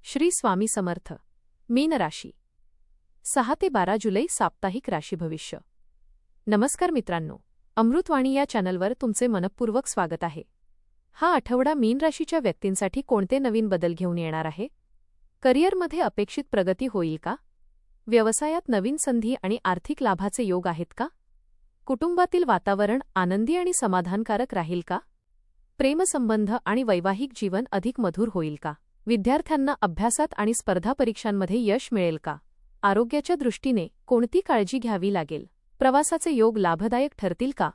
श्री स्वामी समर्थ. मीन राशी 6 ते 12 जुलै साप्ताहिक राशी भविष्य. नमस्कार मित्रांनो, अमृतवाणी या चॅनलवर तुमचे मनपूर्वक स्वागत आहे. हा आठवडा मीन राशीच्या व्यक्तींसाठी कोणते नवीन बदल घेऊन येणार आहे? करिअरमध्ये अपेक्षित प्रगती होईल का? व्यवसायात नवीन संधी आणि आर्थिक लाभाचे योग आहेत का? कुटुंबातील वातावरण आनंदी आणि समाधानकारक राहील का? प्रेमसंबंध आणि वैवाहिक जीवन अधिक मधुर होईल का? विद्यार्थ्यांना अभ्यासात आणि स्पर्धा परीक्षांमध्ये यश मिळेल का? आरोग्याच्या दृष्टीने कोणती काळजी घ्यावी लागेल? प्रवासाचे योग लाभदायक ठरतील का?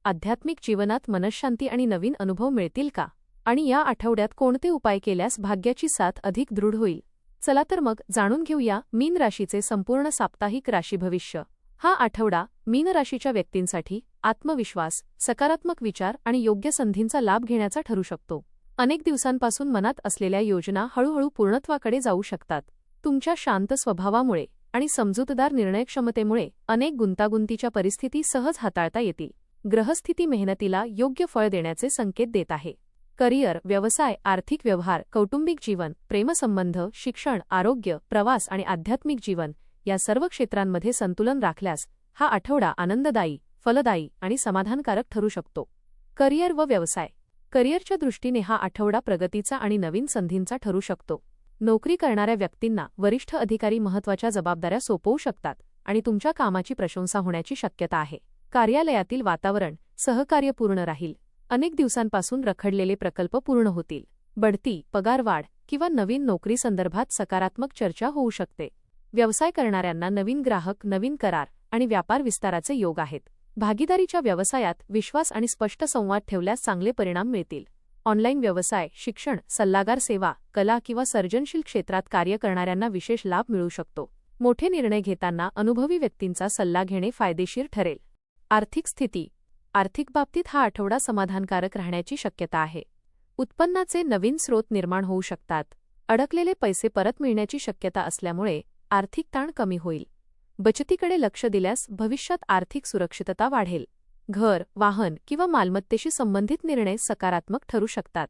आध्यात्मिक जीवनात मनःशांती आणि नवीन अनुभव मिळतील का? आणि या आठवड्यात कोणते उपाय केल्यास भाग्याची साथ अधिक दृढ होईल? चला तर मग जाणून घेऊया मीन राशीचे संपूर्ण साप्ताहिक राशी भविष्य. हा आठवडा मीन राशीच्या व्यक्तींसाठी आत्मविश्वास, सकारात्मक विचार आणि योग्य संधींचा लाभ घेण्याचा ठरू शकतो. अनेक दिवसांपासून मनात असलेल्या योजना हळूहळू पूर्णत्वाकडे जाऊ शकतात. तुमच्या शांत स्वभावामुळे आणि समजूतदार निर्णयक्षमतेमुळे अनेक गुंतागुंतीच्या परिस्थिती सहज हाताळता येतील. ग्रहस्थिती मेहनतीला योग्य फळ देण्याचे संकेत देत आहे. करिअर, व्यवसाय, आर्थिक व्यवहार, कौटुंबिक जीवन, प्रेमसंबंध, शिक्षण, आरोग्य, प्रवास आणि आध्यात्मिक जीवन या सर्व क्षेत्रांमध्ये संतुलन राखल्यास हा आठवडा आनंददायी, फलदायी आणि समाधानकारक ठरू शकतो. करिअर व व्यवसाय. करिअरच्या दृष्टीने हा आठवडा प्रगतीचा आणि नवीन संधींचा ठरू शकतो. नोकरी करणाऱ्या व्यक्तींना वरिष्ठ अधिकारी महत्त्वाच्या जबाबदाऱ्या सोपवू शकतात आणि तुमच्या कामाची प्रशंसा होण्याची शक्यता आहे. कार्यालयातील वातावरण सहकार्यपूर्ण राहील. अनेक दिवसांपासून रखडलेले प्रकल्प पूर्ण होतील. बढती, पगारवाढ किंवा नवीन नोकरी संदर्भात सकारात्मक चर्चा होऊ शकते. व्यवसाय करणाऱ्यांना नवीन ग्राहक, नवीन करार आणि व्यापार विस्ताराचे योग आहेत. भागीदारीच्या व्यवसायात विश्वास आणि स्पष्ट संवाद ठेवल्यास चांगले परिणाम मिळतील. ऑनलाईन व्यवसाय, शिक्षण, सल्लागार सेवा, कला किंवा सर्जनशील क्षेत्रात कार्य करणाऱ्यांना विशेष लाभ मिळू शकतो. मोठे निर्णय घेताना अनुभवी व्यक्तींचा सल्ला घेणे फायदेशीर ठरेल. आर्थिक स्थिती. आर्थिक बाबतीत हा आठवडा समाधानकारक राहण्याची शक्यता आहे. उत्पन्नाचे नवीन स्रोत निर्माण होऊ शकतात. अडकलेले पैसे परत मिळण्याची शक्यता असल्यामुळे आर्थिक ताण कमी होईल. बचतीकडे लक्ष दिल्यास भविष्यात आर्थिक सुरक्षितता वाढेल. घर, वाहन किंवा मालमत्तेशी संबंधित निर्णय सकारात्मक ठरू शकतात.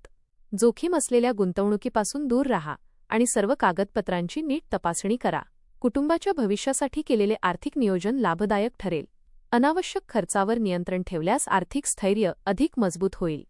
जोखीम असलेल्या गुंतवणुकीपासून दूर राहा आणि सर्व कागदपत्रांची नीट तपासणी करा. कुटुंबाच्या भविष्यासाठी केलेले आर्थिक नियोजन लाभदायक ठरेल. अनावश्यक खर्चावर नियंत्रण ठेवल्यास आर्थिक स्थैर्य अधिक मजबूत होईल.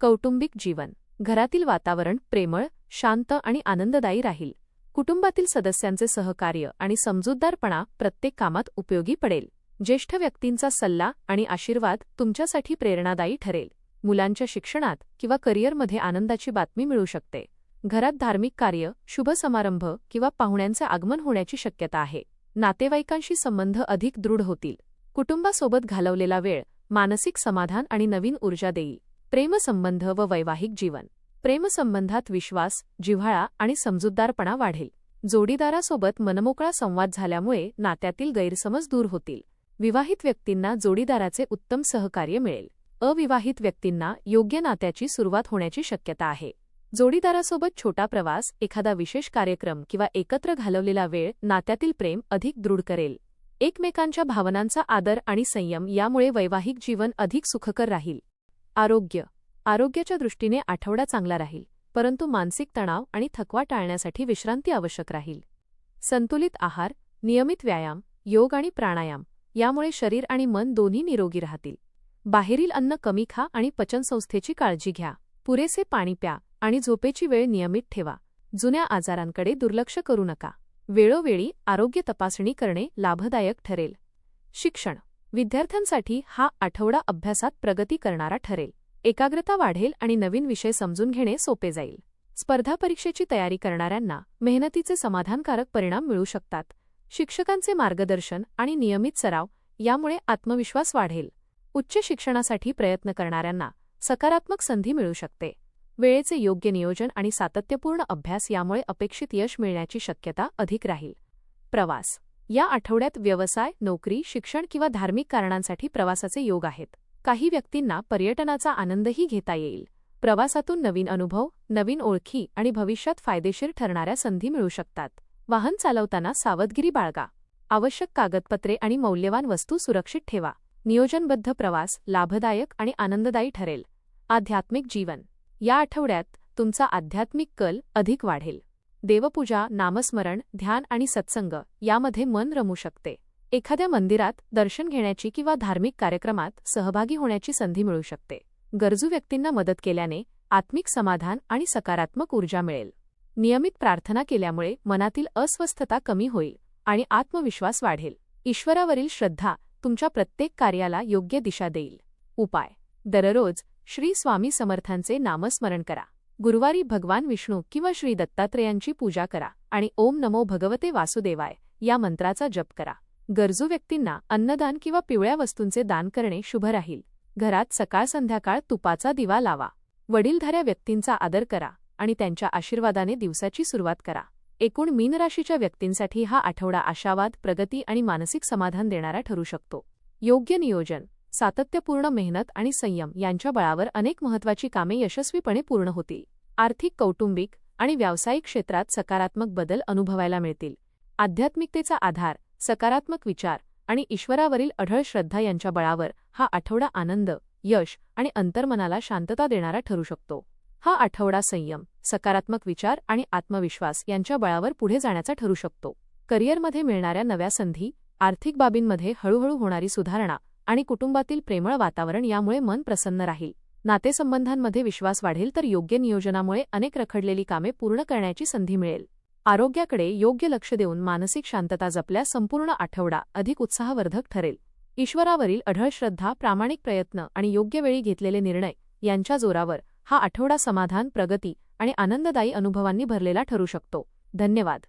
कौटुंबिक जीवन. घरातील वातावरण प्रेमळ, शांत आणि आनंददायी राहील. कुटुंबातील सदस्यांचे सहकार्य आणि समजूतदारपणा प्रत्येक कामात उपयोगी पडेल. ज्येष्ठ व्यक्तींचा सल्ला आणि आशीर्वाद तुमच्यासाठी प्रेरणादायी ठरेल. मुलांच्या शिक्षणात किंवा करिअरमध्ये आनंदाची बातमी मिळू शकते. घरात धार्मिक कार्य, शुभ समारंभ किंवा पाहुण्यांचे आगमन होण्याची शक्यता आहे. नातेवाईकांशी संबंध अधिक दृढ होतील. कुटुंबासोबत घालवलेला वेळ मानसिक समाधान आणि नवीन ऊर्जा देईल. प्रेमसंबंध व वैवाहिक जीवन. प्रेमसंबंधात विश्वास, जिव्हाळा आणि समजूतदारपणा वाढेल. जोडीदारासोबत मनमोकळा संवाद झाल्यामुळे नात्यातील गैरसमज दूर होतील. विवाहित व्यक्तींना जोडीदाराचे उत्तम सहकार्य मिळेल. अविवाहित व्यक्तींना योग्य नात्याची सुरुवात होण्याची शक्यता आहे. जोडीदारासोबत छोटा प्रवास, एखादा विशेष कार्यक्रम किंवा एकत्र घालवलेला वेळ नात्यातील प्रेम अधिक दृढ करेल. एकमेकांच्या भावनांचा आदर आणि संयम यामुळे वैवाहिक जीवन अधिक सुखकर राहील. आरोग्य. आरोग्याच्या दृष्टीने आठवडा चांगला राहील, परंतु मानसिक तणाव आणि थकवा टाळण्यासाठी विश्रांती आवश्यक राहील. संतुलित आहार, नियमित व्यायाम, योग आणि प्राणायाम यामुळे शरीर आणि मन दोन्ही निरोगी राहतील. बाहेरील अन्न कमी खा आणि पचनसंस्थेची काळजी घ्या. पुरेसे पाणी प्या आणि झोपेची वेळ नियमित ठेवा. जुन्या आजारांकडे दुर्लक्ष करू नका. वेळोवेळी आरोग्य तपासणी करणे लाभदायक ठरेल. शिक्षण. विद्यार्थ्यांसाठी हा आठवडा अभ्यासात प्रगती करणारा ठरेल. एकाग्रता वाढेल आणि नवीन विषय समजून घेणे सोपे जाईल. स्पर्धा परीक्षेची तयारी करणाऱ्यांना मेहनतीचे समाधानकारक परिणाम मिळू शकतात. शिक्षकांचे मार्गदर्शन आणि नियमित सराव यामुळे आत्मविश्वास वाढेल. उच्च शिक्षणासाठी प्रयत्न करणाऱ्यांना सकारात्मक संधी मिळू शकते. वेळेचे योग्य नियोजन आणि सातत्यपूर्ण अभ्यास यामुळे अपेक्षित यश मिळण्याची शक्यता अधिक राहील. प्रवास. या आठवड्यात व्यवसाय, नोकरी, शिक्षण किंवा धार्मिक कारणांसाठी प्रवासाचे योग आहेत. काही व्यक्तींना पर्यटनाचा आनंदही घेता येईल. प्रवासातून नवीन अनुभव, नवीन ओळखी आणि भविष्यात फायदेशीर ठरणाऱ्या संधी मिळू शकतात. वाहन चालवताना सावधगिरी बाळगा. आवश्यक कागदपत्रे आणि मौल्यवान वस्तू सुरक्षित ठेवा. नियोजनबद्ध प्रवास लाभदायक आणि आनंददायी ठरेल. आध्यात्मिक जीवन. या आठवड्यात तुमचा आध्यात्मिक कल अधिक वाढेल. देवपूजा, नामस्मरण, ध्यान आणि सत्संग यामध्ये मन रमू शकते. एखाद्या मंदिरात दर्शन घेण्याची किंवा धार्मिक कार्यक्रमात सहभागी होण्याची संधी मिळू शकते. गरजू व्यक्तींना मदत केल्याने आत्मिक समाधान आणि सकारात्मक ऊर्जा मिळेल. नियमित प्रार्थना केल्यामुळे मनातील अस्वस्थता कमी होईल आणि आत्मविश्वास वाढेल. ईश्वरावरील श्रद्धा तुमच्या प्रत्येक कार्याला योग्य दिशा देईल. उपाय: दररोज श्री स्वामी समर्थांचे नामस्मरण करा. गुरुवारी भगवान विष्णू किंवा श्री दत्तात्रेयांची पूजा करा आणि ओम नमो भगवते वासुदेवाय या मंत्राचा जप करा. गरजू व्यक्तींना अन्नदान किंवा पिवळ्या वस्तूंचे दान करणे शुभ राहील. घरात सकाळ संध्याकाळ तुपाचा दिवा लावा. वडीलधाऱ्या व्यक्तींचा आदर करा आणि त्यांच्या आशीर्वादाने दिवसाची सुरुवात करा. एकूण मीन राशीच्या व्यक्तींसाठी हा आठवडा आशावाद, प्रगती आणि मानसिक समाधान देणारा ठरू शकतो. योग्य नियोजन, सातत्यपूर्ण मेहनत आणि संयम यांच्या बळावर अनेक महत्त्वाची कामे यशस्वीपणे पूर्ण होतील. आर्थिक, कौटुंबिक आणि व्यावसायिक क्षेत्रात सकारात्मक बदल अनुभवायला मिळतील. आध्यात्मिकतेचा आधार, सकारात्मक विचार आणि ईश्वरावरील अढळ श्रद्धा यांच्या बळावर हा आठवडा आनंद, यश आणि अंतर्मनाला शांतता देणारा ठरू शकतो. हा आठवडा संयम, सकारात्मक विचार आणि आत्मविश्वास यांच्या बळावर पुढे जाण्याचा ठरू शकतो. करिअरमध्ये मिळणाऱ्या नव्या संधी, आर्थिक बाबींमध्ये हळूहळू होणारी सुधारणा आणि कुटुंबातील प्रेमळ वातावरण यामुळे मन प्रसन्न राहील. नातेसंबंधांमध्ये विश्वास वाढेल तर योग्य नियोजनामुळे अनेक रखडलेली कामे पूर्ण करण्याची संधी मिळेल. आरोग्याकडे योग्य लक्ष देऊन मानसिक शांतता जपल्यास संपूर्ण आठवडा अधिक उत्साहवर्धक ठरेल. ईश्वरावरील अढळ श्रद्धा, प्रामाणिक प्रयत्न आणि योग्य वेळी घेतलेले निर्णय यांच्या जोरावर हा आठवडा समाधान, प्रगती आणि आनंददायी अनुभवांनी भरलेला ठरू शकतो. धन्यवाद.